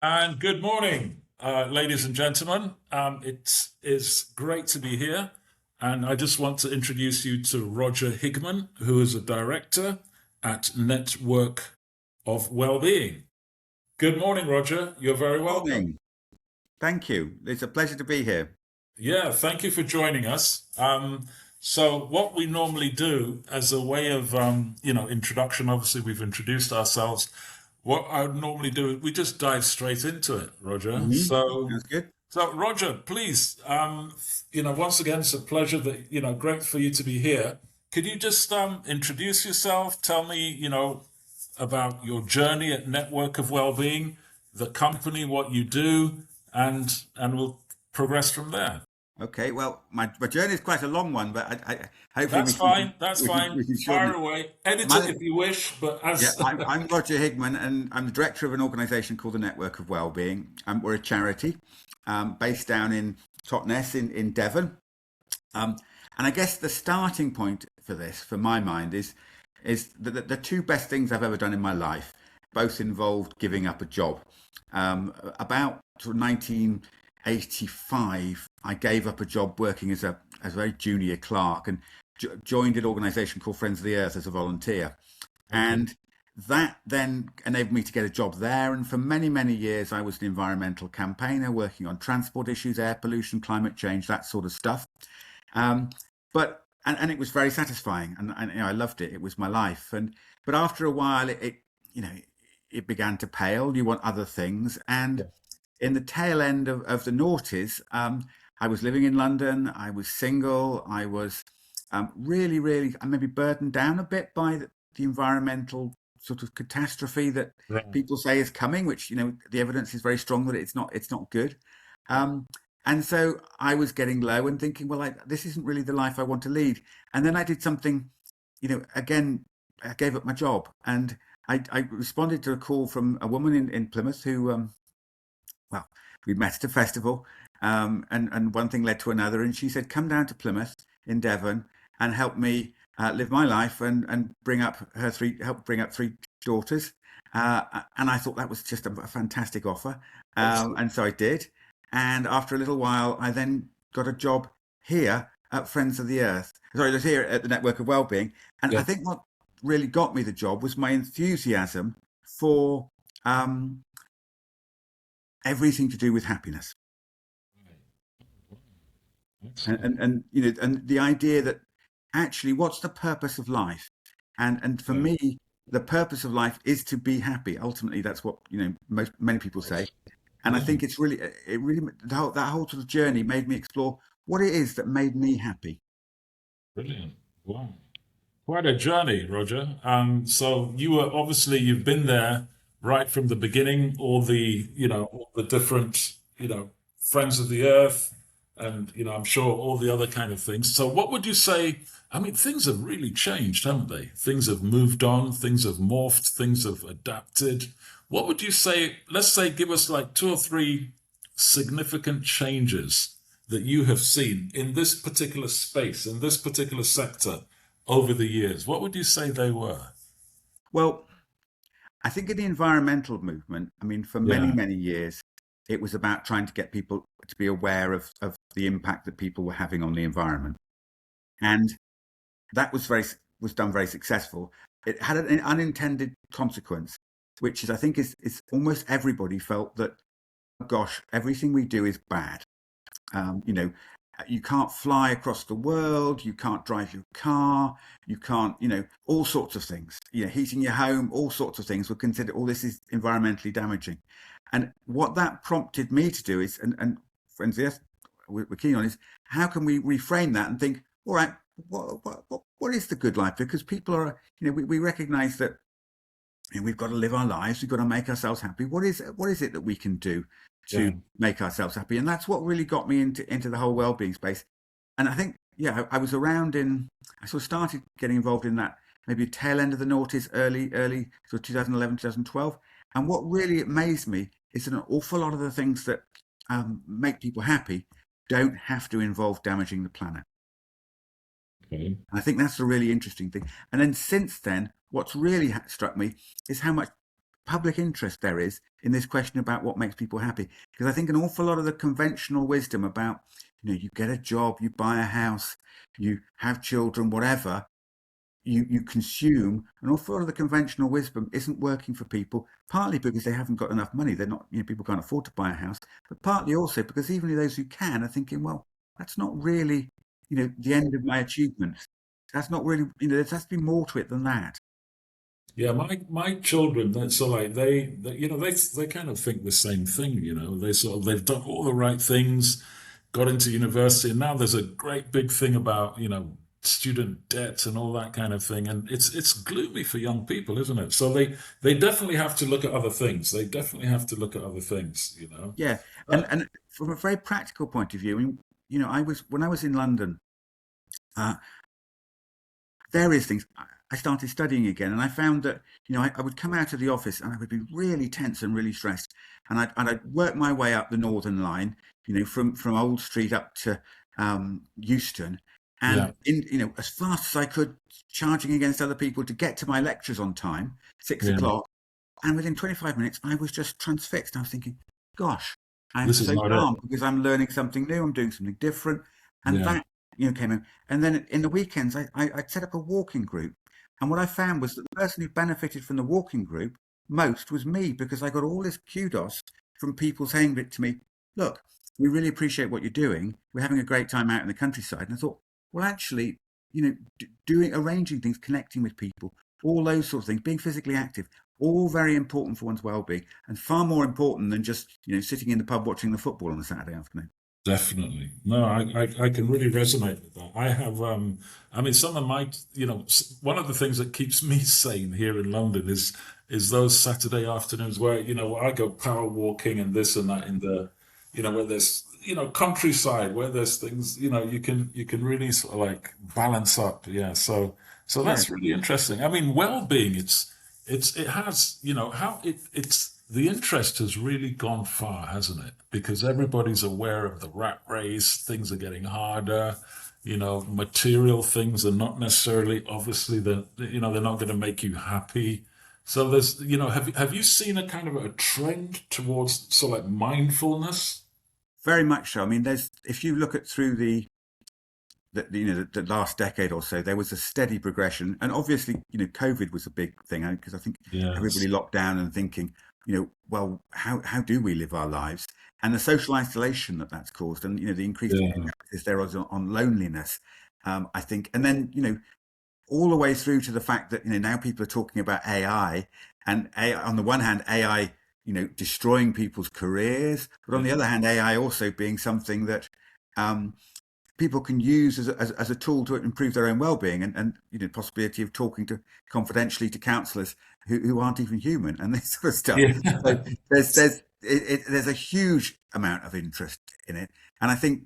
And good morning, ladies and gentlemen. It is great to be here. And I just want to introduce you to Roger Higman, who is a director at Network of Wellbeing. Good morning, Roger. You're very welcome. Morning. Thank you. It's a pleasure to be here. Yeah, thank you for joining us. So what we normally do as a way of, introduction, obviously we've introduced ourselves. What I would normally do is we just dive straight into it, Roger. So, Sounds good. so Roger, please, once again, it's a pleasure that, great for you to be here. Could you just introduce yourself? Tell me, about your journey at Network of Wellbeing, the company, what you do, and we'll progress from there. Okay. Well, my journey is quite a long one, but hopefully That's fine. That's fine. we can shorten Fire it. away. Edit it My, if you wish, but yeah, as I'm Roger Higman, and I'm the director of an organisation called the Network of Wellbeing. We're a charity based down in Totnes in Devon. Um, and I guess the starting point for this, for my mind, is the two best things I've ever done in my life. Both involved giving up a job. About 1985, I gave up a job working as a very junior clerk and joined an organisation called Friends of the Earth as a volunteer. okay. And that then enabled me to get a job there. And for many, many years, I was an environmental campaigner working on transport issues, air pollution, climate change, that sort of stuff. Um, but it was very satisfying, and I loved it. It was my life. But after a while, it began to pale. You want other things, and Yeah. in the tail end of the noughties, I was living in London. I was single. I was really, really, maybe burdened down a bit by the environmental sort of catastrophe that Right. people say is coming, which the evidence is very strong that it's not good. Um, and so I was getting low and thinking, well, this isn't really the life I want to lead. And then I did something, again, I gave up my job, and I responded to a call from a woman in Plymouth who, well, we'd met at a festival, and one thing led to another, and she said, "Come down to Plymouth in Devon and help me live my life and help bring up three daughters." And I thought that was just a fantastic offer, Excellent. and so I did. And after a little while, I then got a job here at Friends of the Earth. Sorry, it was here at the Network of Wellbeing. And I Yeah. think what really got me the job was my enthusiasm for um, everything to do with happiness. Excellent. And the idea that actually, what's the purpose of life? And for Yeah. me, the purpose of life is to be happy. Ultimately, that's what many people say. And I Yeah. think it really that whole sort of journey made me explore what it is that made me happy. Brilliant. Wow. Quite a journey, Roger. So you've been there right from the beginning, all the different, friends of the earth, and, I'm sure all the other kind of things. So what would you say? I mean, things have really changed, haven't they? Things have moved on, things have morphed, things have adapted. What would you say? Let's say, give us like two or three significant changes that you have seen in this particular space, in this particular sector over the years. What would you say they were? Well, I think in the environmental movement, I mean, for many, Yeah, many years, it was about trying to get people to be aware of the impact that people were having on the environment. And that was done very successful. It had an unintended consequence, which is I think is almost everybody felt that, gosh, everything we do is bad. Um, you know, you can't fly across the world, you can't drive your car, you can't, all sorts of things. Heating your home, all sorts of things were considered. All this is environmentally damaging. And what that prompted me to do is, and friends, yes, we're keen on is how can we reframe that and think, all right, what is the good life? Because people are, we recognize that we've got to live our lives. We've got to make ourselves happy. What is it that we can do yeah, to make ourselves happy? And that's what really got me into the whole well-being space. And I think, yeah, I was around I sort of started getting involved in that maybe tail end of the noughties, early sort of 2011, 2012. And what really amazed me is that an awful lot of the things that make people happy don't have to involve damaging the planet. okay, And I think that's a really interesting thing. And then since then, what's really struck me is how much public interest there is in this question about what makes people happy. Because I think an awful lot of the conventional wisdom about, you get a job, you buy a house, you have children, whatever, you consume, an awful lot of the conventional wisdom isn't working for people, partly because they haven't got enough money. They're not, people can't afford to buy a house, but partly also because even those who can are thinking, well, that's not really, the end of my achievements. That's not really, there has to be more to it than that. Yeah, my children, so like they kind of think the same thing, They sort of they've done all the right things, got into university, and now there's a great big thing about, student debt and all that kind of thing. And it's gloomy for young people, isn't it? So they definitely have to look at other things. They definitely have to look at other things. Yeah. Uh, And from a very practical point of view, I mean, when I was in London, uh, various things. I started studying again, and I found that I would come out of the office and I would be really tense and really stressed, and I'd work my way up the Northern Line, from Old Street up to Euston, yeah, and as fast as I could, charging against other people to get to my lectures on time, six yeah. o'clock, and within 25 minutes I was just transfixed. I was thinking, gosh, I'm This is so not it. calm because I'm learning something new, I'm doing something different, and Yeah, that came in. And then in the weekends, I'd set up a walking group. And what I found was that the person who benefited from the walking group most was me, because I got all this kudos from people saying it to me, look, we really appreciate what you're doing. We're having a great time out in the countryside. And I thought, well, actually, arranging things, connecting with people, all those sorts of things, being physically active, all very important for one's well-being, and far more important than just, sitting in the pub watching the football on a Saturday afternoon. definitely. No, I can really resonate with that. I mean, some of my, one of the things that keeps me sane here in London is those Saturday afternoons where, I go power walking and this and that in the, where there's, countryside, where there's things, you can really sort of like balance up. Yeah. So Yeah, that's really interesting. I mean, well-being, it has, how it's the interest has really gone far, hasn't it? Because everybody's aware of the rat race, things are getting harder, material things are not necessarily, obviously, they're not going to make you happy. So have you seen a kind of a trend towards sort of like mindfulness? very much so. I mean, if you look at through the last decade or so, there was a steady progression, and obviously, COVID was a big thing, because I think everybody Yes. locked down and thinking, well, how do we live our lives, and the social isolation that's caused, and the increased Yeah. emphasis there was on loneliness, I think, and then all the way through to the fact that now people are talking about AI, and AI, on the one hand, AI destroying people's careers, but on the other hand, AI also being something that um, people can use as a tool to improve their own well-being, and possibility of talking to confidentially to counsellors who aren't even human, and this sort of stuff. So Yeah. there's a huge amount of interest in it, and I think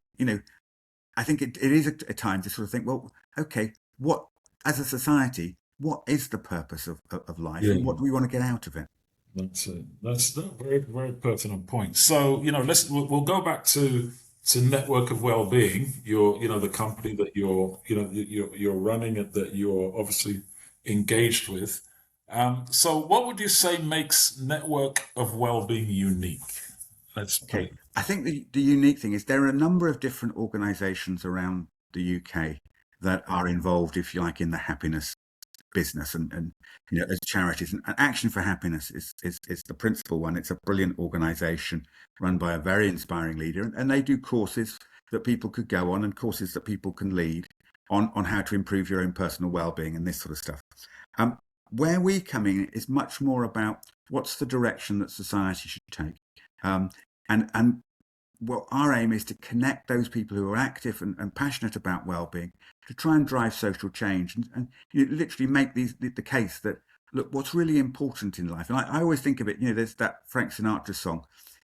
it is a time to sort of think, well, okay, what, as a society, what is the purpose of life, and Yeah. what do we want to get out of it? That's it. That's a very, very pertinent point. So, we'll go back to Network of Wellbeing, the company that you're running it, that you're obviously engaged with. So what would you say makes Network of Wellbeing unique? Let's put Okay, it. I think the unique thing is there are a number of different organisations around the UK that are involved, if you like, in the happiness business, and as charities. And Action for Happiness is the principal one. It's a brilliant organisation run by a very inspiring leader, and they do courses that people could go on, and courses that people can lead on how to improve your own personal well-being and this sort of stuff. Um, where we come in is much more about what's the direction that society should take. Um, and well, our aim is to connect those people who are active and passionate about well-being to try and drive social change, and literally make the case that, look, what's really important in life. And I always think of it, there's that Frank Sinatra song,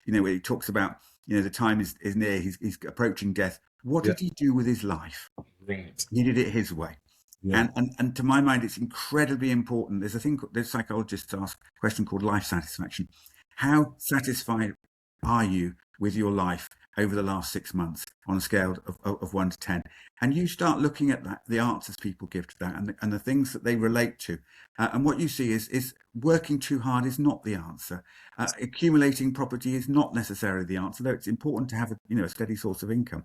where he talks about, the time is near, he's approaching death. What Yeah. did he do with his life? Right. He did it his way. Yeah. And to my mind, it's incredibly important. There's psychologists ask a question called life satisfaction. How satisfied are you with your life? over the last 6 months on a scale of 1 to 10. And you start looking at that, the answers people give to that, and the things that they relate to. And what you see is working too hard is not the answer. Accumulating property is not necessarily the answer, though it's important to have a steady source of income.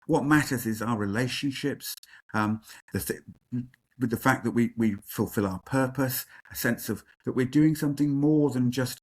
What matters is our relationships, with the fact that we fulfill our purpose, a sense of that we're doing something more than just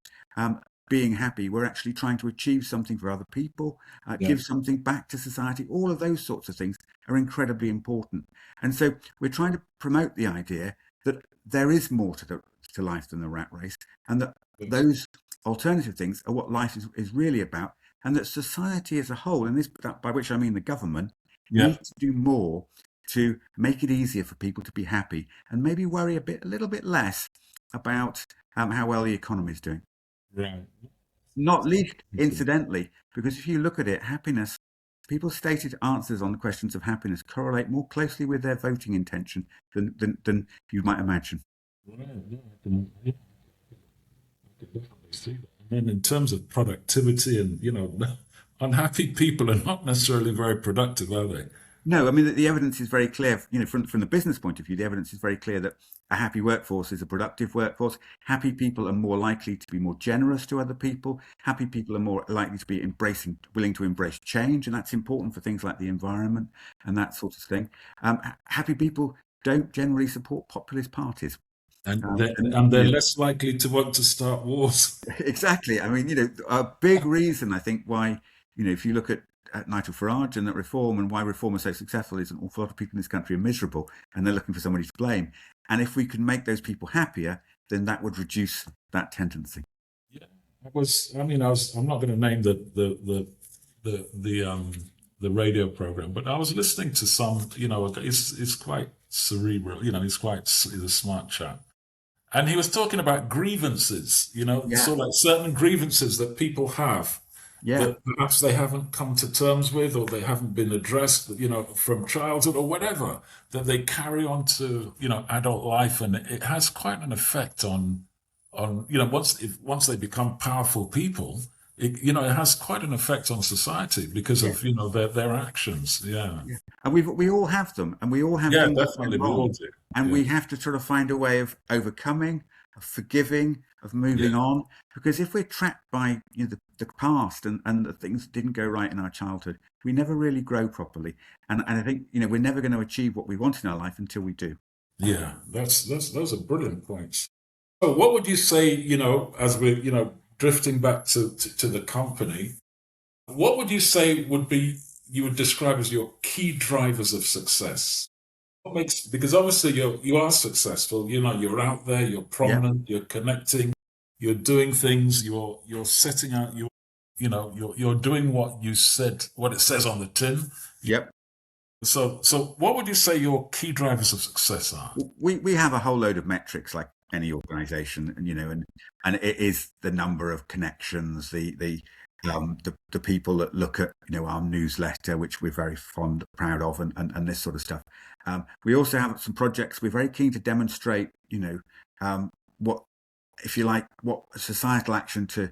being happy. We're actually trying to achieve something for other people, give something back to society. All of those sorts of things are incredibly important. And so we're trying to promote the idea that there is more to life than the rat race, and that those alternative things are what life is really about, and that society as a whole, and this, by which I mean the government, needs to do more to make it easier for people to be happy, and maybe worry a little bit less about how well the economy is doing. Right. Not least, incidentally, because if you look at it, happiness, people's stated answers on the questions of happiness correlate more closely with their voting intention than you might imagine. Right. Yeah, I can definitely see that. And in terms of productivity, and unhappy people are not necessarily very productive, are they? No, I mean, the evidence is very clear, from the business point of view, the evidence is very clear that a happy workforce is a productive workforce. Happy people are more likely to be more generous to other people. Happy people are more likely to be willing to embrace change, and that's important for things like the environment and that sort of thing. Happy people don't generally support populist parties. And Um, they're, and and you they're know, less likely to want to start wars. exactly. I mean, a big reason I think why, if you look at Nigel Farage and at Reform, and why Reform is so successful, is an awful lot of people in this country are miserable and they're looking for somebody to blame. And if we can make those people happier, then that would reduce that tendency. Yeah, I'm not going to name the radio program, but I was listening to some. It's quite cerebral. He's a smart chap, and he was talking about grievances. Yeah, So like certain grievances that people have yeah, that perhaps they haven't come to terms with, or they haven't been addressed, from childhood or whatever, that they carry on to, adult life, and it has quite an effect on once they become powerful people. It has quite an effect on society because yeah, of their actions. Yeah, yeah. And we all have them, and we all have yeah, things that definitely, went we all wrong, do. and Yeah, we have to sort of find a way of overcoming, of forgiving, of moving yeah, on. Because if we're trapped by the past, and the things that didn't go right in our childhood, we never really grow properly. And I think we're never going to achieve what we want in our life until we do. yeah. That's those are brilliant points. So, what would you say? As we're drifting back to the company, what would you say you would describe as your key drivers of success? Because obviously you are successful. You're out there, you're Yeah. prominent, you're connecting, you're doing things, you're setting out you're doing what it says on the tin. Yep. So what would you say your key drivers of success are? We have a whole load of metrics like any organization, and it is the number of connections, the people that look at our newsletter, which we're very proud of, and this sort of stuff. We also have some projects. We're very keen to demonstrate what, if you like, what societal action to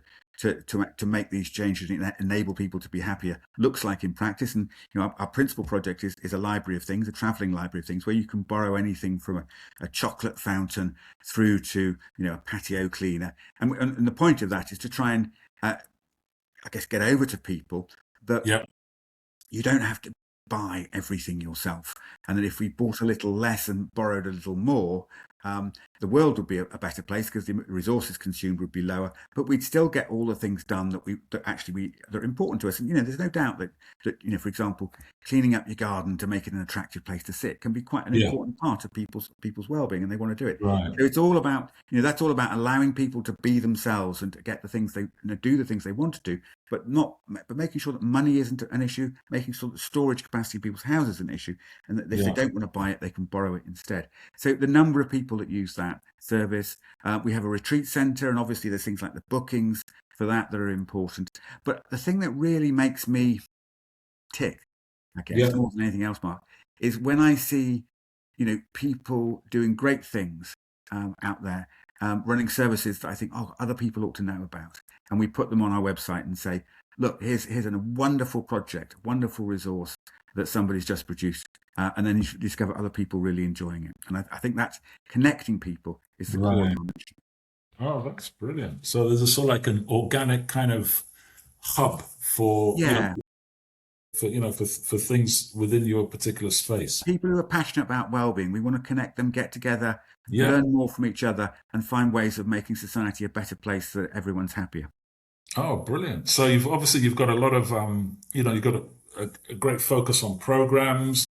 make these changes and enable people to be happier looks like in practice. And our principal project is a library of things, a traveling library of things, where you can borrow anything from a chocolate fountain through to a patio cleaner. And the point of that is to try and I guess get over to people that Yeah, you don't have to buy everything yourself, and that if we bought a little less and borrowed a little more, the world would be a better place because the resources consumed would be lower, but we'd still get all the things done that are important to us. And there's no doubt that for example, cleaning up your garden to make it an attractive place to sit can be quite an yeah, important part of people's well-being, and they want to do it. right. So it's all about that's all about allowing people to be themselves and to get the things they do the things they want to do, but making sure that money isn't an issue, making sure that storage capacity in people's houses is an issue, and that if they Yeah, don't want to buy it, they can borrow it instead. So the number of people that use that service, we have a retreat centre, and obviously there's things like the bookings for that are important. But the thing that really makes me tick, I yeah, guess, more than anything else, Mark, is when I see people doing great things out there, running services that I think, oh, other people ought to know about, and we put them on our website and say, look, here's a wonderful project, wonderful resource that somebody's just produced. And then you discover other people really enjoying it. And I think that's connecting people is the core of Right. our mission. Oh, that's brilliant. So there's a sort of like an organic kind of hub for, Yeah, for things within your particular space. people who are passionate about well-being, we want to connect them, get together, Yeah. learn more from each other, and find ways of making society a better place so that everyone's happier. Oh, brilliant. So you've got a lot of, you've got a great focus on programs,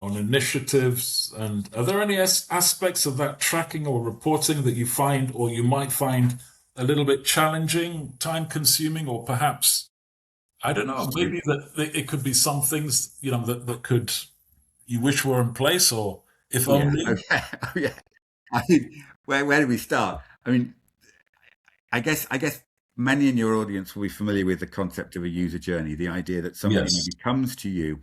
on initiatives. And are there any aspects of that tracking or reporting that you find, or you might find a little bit challenging, time consuming, or perhaps, I don't know, maybe that it could be some things, that could, you wish were in place, or if Oh yeah, oh only? yeah, oh yeah. I mean, where do we start? I mean, I guess many in your audience will be familiar with the concept of a user journey, the idea that somebody Yes. maybe comes to you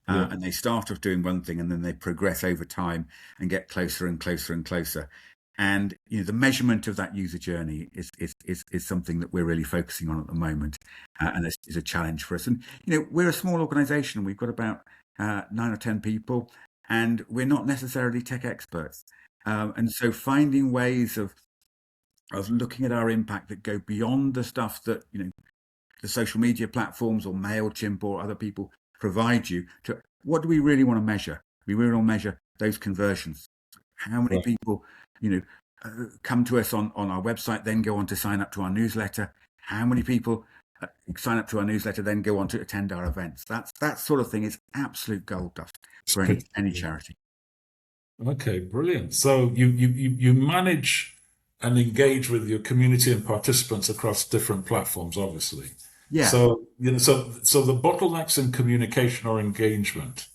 Yeah. and they start off doing one thing and then they progress over time and get closer and closer and closer. And the measurement of that user journey is something that we're really focusing on at the moment, and is a challenge for us. And we're a small organisation. We've got about 9 or 10 people, and we're not necessarily tech experts. And so finding ways of looking at our impact that go beyond the stuff that the social media platforms or MailChimp or other people provide you to what do we really want to measure? We really want to measure those conversions. How many Right. people come to us on our website, then go on to sign up to our newsletter? How many people sign up to our newsletter, then go on to attend our events? That sort of thing is absolute gold dust for any charity. Okay, brilliant. So you manage and engage with your community and participants across different platforms, obviously. Yeah, So, so the bottlenecks in communication or engagement,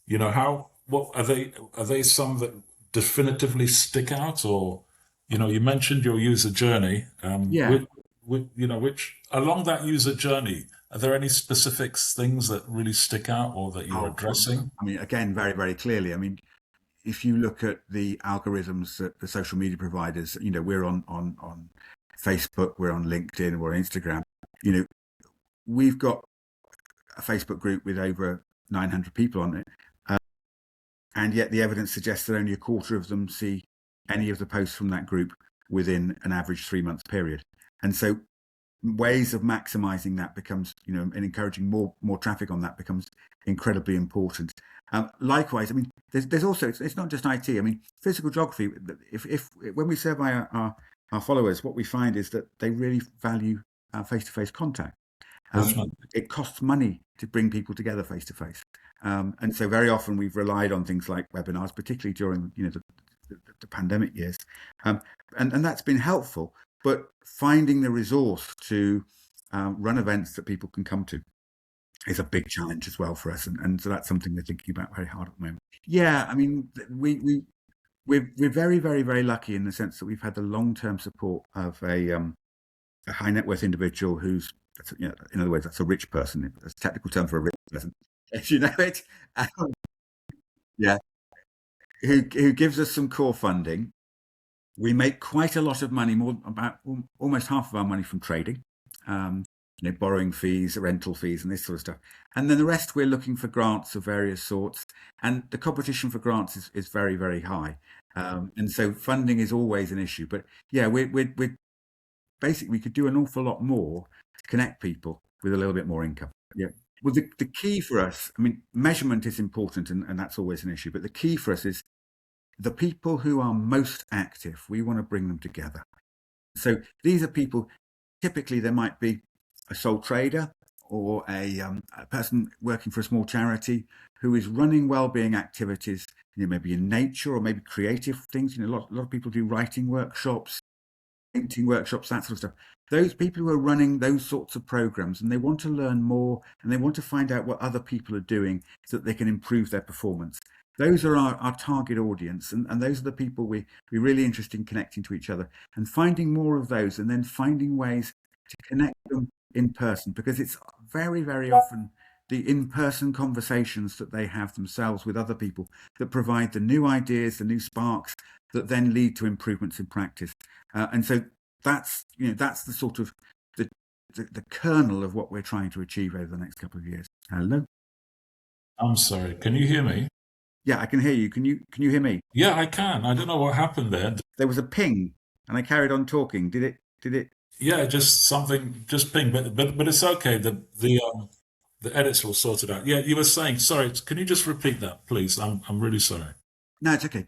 how what are they some that definitively stick out, or you mentioned your user journey, yeah. which along that user journey, are there any specific things that really stick out or that you're Oh, well, addressing? I mean, again, very, very clearly. I mean, if you look at the algorithms that the social media providers, we're on Facebook, we're on LinkedIn, we're on Instagram. We've got a Facebook group with over 900 people on it, and yet the evidence suggests that only a quarter of them see any of the posts from that group within an average 3 month period. And so ways of maximizing that becomes, and encouraging more traffic on that becomes incredibly important. Likewise, I mean, there's also, it's not just IT. I mean, physical geography. If when we survey our followers, what we find is that they really value face-to-face contact. Definitely. It costs money to bring people together face to face, and so very often we've relied on things like webinars, particularly during the pandemic years, and that's been helpful. But finding the resource to run events that people can come to is a big challenge as well for us, and so that's something we're thinking about very hard at the moment. Yeah, I mean, we're very, very, very lucky in the sense that we've had the long-term support of a high net worth individual who's, in other words, that's a rich person. That's a technical term for a rich person, if you know it. Yeah, who gives us some core funding. We make quite a lot of money, about almost half of our money from trading, borrowing fees, rental fees, and this sort of stuff. And then the rest, we're looking for grants of various sorts. And the competition for grants is very, very high. And so funding is always an issue. But yeah, we're basically, we could do an awful lot more to connect people with a little bit more income. Yeah. Well, the key for us, I mean, measurement is important, and that's always an issue. But the key for us is the people who are most active, we want to bring them together. So these are people, typically there might be a sole trader or a person working for a small charity who is running well-being activities, maybe in nature or maybe creative things. A lot of people do writing workshops, painting workshops, that sort of stuff. Those people who are running those sorts of programs, and they want to learn more and they want to find out what other people are doing so that they can improve their performance. Those are our target audience, and those are the people we're really interested in connecting to each other and finding more of those, and then finding ways to connect them in person, because it's very, very often the in-person conversations that they have themselves with other people that provide the new ideas, the new sparks that then lead to improvements in practice. And so that's the sort of the the kernel of what we're trying to achieve over the next couple of years. Hello? I'm sorry. Can you hear me? Yeah, I can hear you. Can you hear me? Yeah, I can. I don't know what happened there. There was a ping, and I carried on talking. Did it? Yeah, just something, just ping, but it's okay. The edits will sort it out. Yeah, you were saying. Sorry, can you just repeat that, please? I'm really sorry. No, it's okay.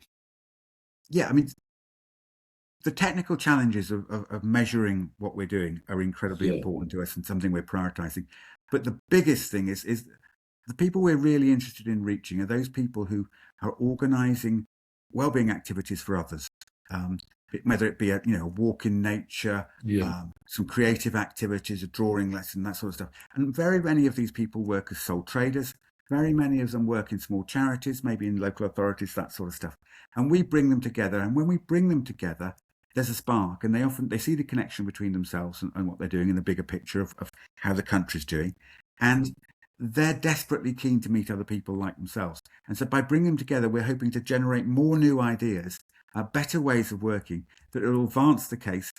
Yeah, I mean, the technical challenges of measuring what we're doing are incredibly Yeah, important to us and something we're prioritizing. But the biggest thing is the people we're really interested in reaching are those people who are organizing well-being activities for others, um, whether it be a walk in nature, yeah, some creative activities, a drawing lesson, that sort of stuff. And very many of these people work as sole traders. Very many of them work in small charities, maybe in local authorities, that sort of stuff. And we bring them together. And when we bring them together, there's a spark, and they see the connection between themselves and what they're doing in the bigger picture of how the country's doing, and they're desperately keen to meet other people like themselves. And so by bringing them together, we're hoping to generate more new ideas, better ways of working that will advance the case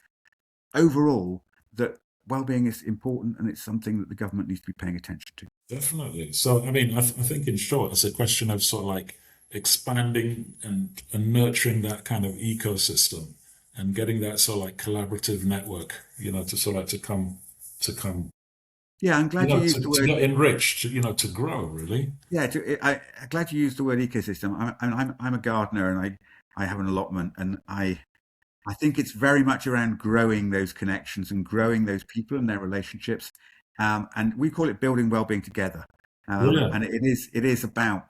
overall that well-being is important and it's something that the government needs to be paying attention to. definitely. So, I mean, I think in short, it's a question of sort of like expanding and nurturing that kind of ecosystem and getting that sort of like collaborative network, to sort of like to come, Yeah, I'm glad you used the to word. get enriched, to grow, really. Yeah, I'm glad you used the word ecosystem. I'm a gardener, and I have an allotment, and I think it's very much around growing those connections and growing those people and their relationships. And we call it building well-being together. And Brilliant. it is about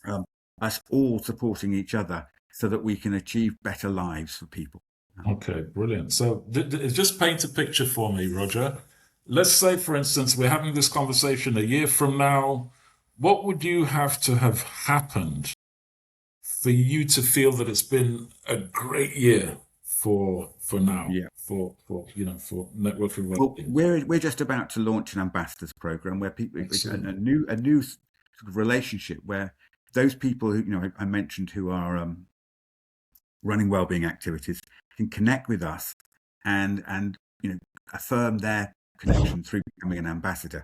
um, us all supporting each other so that we can achieve better lives for people. Okay, brilliant. So just paint a picture for me, Roger. Let's say, for instance, we're having this conversation a year from now. What would you have to have happened for you to feel that it's been a great year for now, Yeah. for Network of Well, Wellbeing? we're just about to launch an ambassadors program where people Excellent. a new sort of relationship where those people who I mentioned who are running wellbeing activities can connect with us and affirm their connection through becoming an ambassador.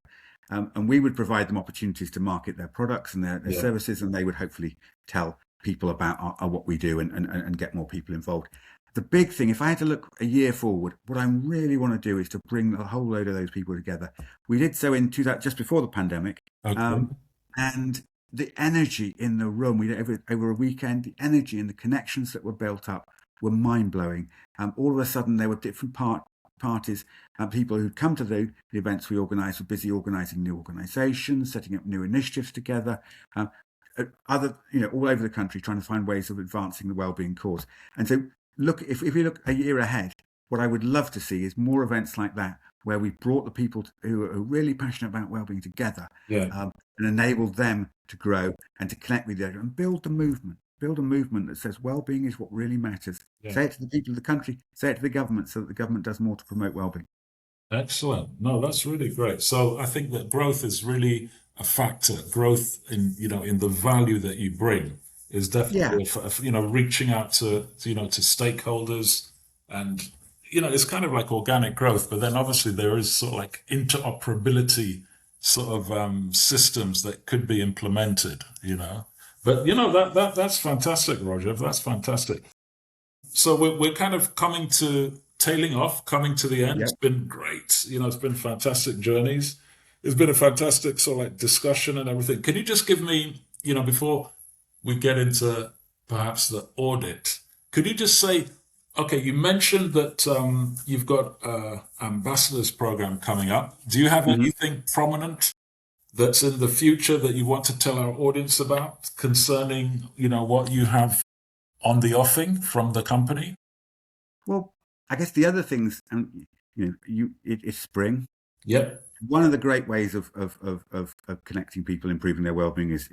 And we would provide them opportunities to market their products and their Yeah. services, and they would hopefully tell people about what we do and get more people involved. The big thing, if I had to look a year forward, what I really want to do is to bring a whole load of those people together. We did so in just before the pandemic, Okay. um, and the energy in the room, over a weekend, the energy and the connections that were built up were mind blowing. All of a sudden, there were different parties and people who'd come to the events we organised were busy organising new organisations, setting up new initiatives together. All over the country, trying to find ways of advancing the wellbeing cause. And so, if we look a year ahead, what I would love to see is more events like that, where we brought the people who are really passionate about wellbeing together, Yeah. and enabled them to grow and to connect with each other and build a movement. Build a movement that says well-being is what really matters. Yeah. Say it to the people of the country. Say it to the government, so that the government does more to promote well-being. Excellent. No, that's really great. So I think that growth is really a factor. Growth in the value that you bring is Yeah, definitely, reaching out to stakeholders and, it's kind of like organic growth, but then obviously there is sort of like interoperability sort of systems that could be implemented. But, that's fantastic, Roger. That's fantastic. So we're kind of tailing off, coming to the end. yeah. It's been great. It's been fantastic journeys. It's been a fantastic sort of like discussion and everything. Can you just give me, before we get into perhaps the audit, could you just say, okay, you mentioned that you've got ambassadors program coming up. Do you have Mhm. anything prominent that's in the future that you want to tell our audience about concerning, what you have on the offing from the company? Well, I guess the other things, it's spring. Yep. One of the great ways of connecting people, improving their well-being, is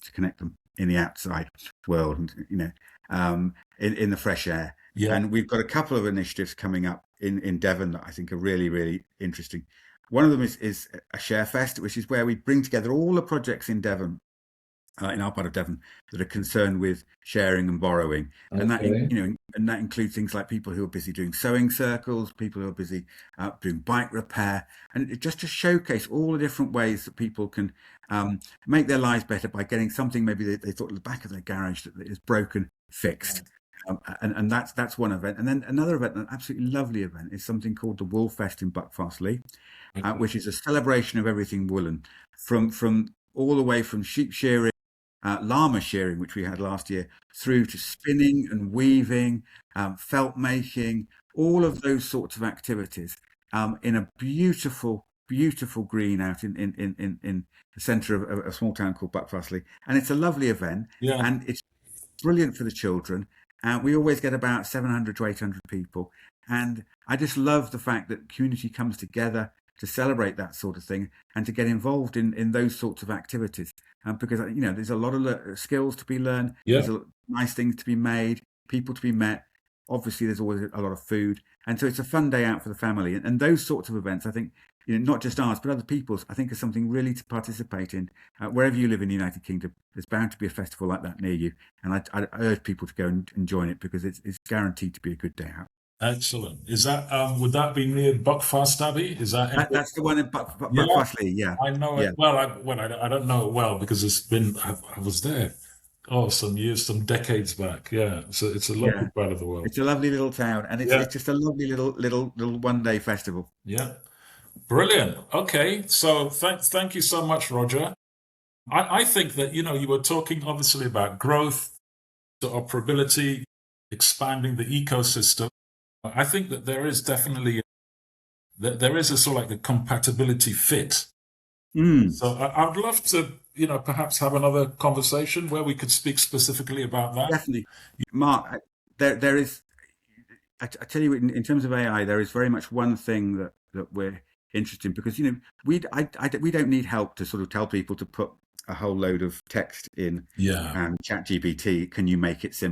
to connect them in the outside world, and in the fresh air. Yeah. And we've got a couple of initiatives coming up in Devon that I think are really, really interesting. One of them is a Share Fest, which is where we bring together all the projects in Devon in our part of Devon that are concerned with sharing and borrowing, and Okay. and that includes things like people who are busy doing sewing circles, people who are busy doing bike repair, and just to showcase all the different ways that people can make their lives better by getting something maybe they thought at the back of their garage that is broken fixed. And that's one event, and then another event, an absolutely lovely event, is something called the Wool Fest in Buckfastleigh, Okay. which is a celebration of everything woolen, from all the way from sheep shearing, llama shearing, which we had last year, through to spinning and weaving, felt making, all of those sorts of activities in a beautiful green out in the centre of a small town called Buckfastleigh. And it's a lovely event, Yeah. and it's brilliant for the children. We always get about 700 to 800 people. And I just love the fact that community comes together to celebrate that sort of thing and to get involved in those sorts of activities. Because, there's a lot of skills to be learned. Yeah. There's nice things to be made, people to be met. Obviously, there's always a lot of food. And so it's a fun day out for the family. And those sorts of events, I think, not just ours, but other people's, I think, is something really to participate in. Wherever you live in the United Kingdom, there's bound to be a festival like that near you. And I urge people to go and join it because it's guaranteed to be a good day out. Excellent. Is that would that be near Buckfast Abbey? Is that That's the one in yeah? Buckfastleigh, yeah. I know Yeah. it well. I don't know it well because it's been I was there some decades back. Yeah, so it's a Yeah. lovely part of the world. It's a lovely little town, and it's Yeah, it's just a lovely little 1 day festival. yeah, brilliant. Okay, so thank you so much, Roger. I think that you were talking obviously about growth, the operability, expanding the ecosystem. I think that there is definitely there is a sort of like a compatibility fit. Mm, So I'd love to, perhaps have another conversation where we could speak specifically about that. definitely, Mark. There is. I tell you, in terms of AI, there is very much one thing that we're interested in because we don't need help to sort of tell people to put a whole load of text in Yeah. ChatGPT. Can you make it simple?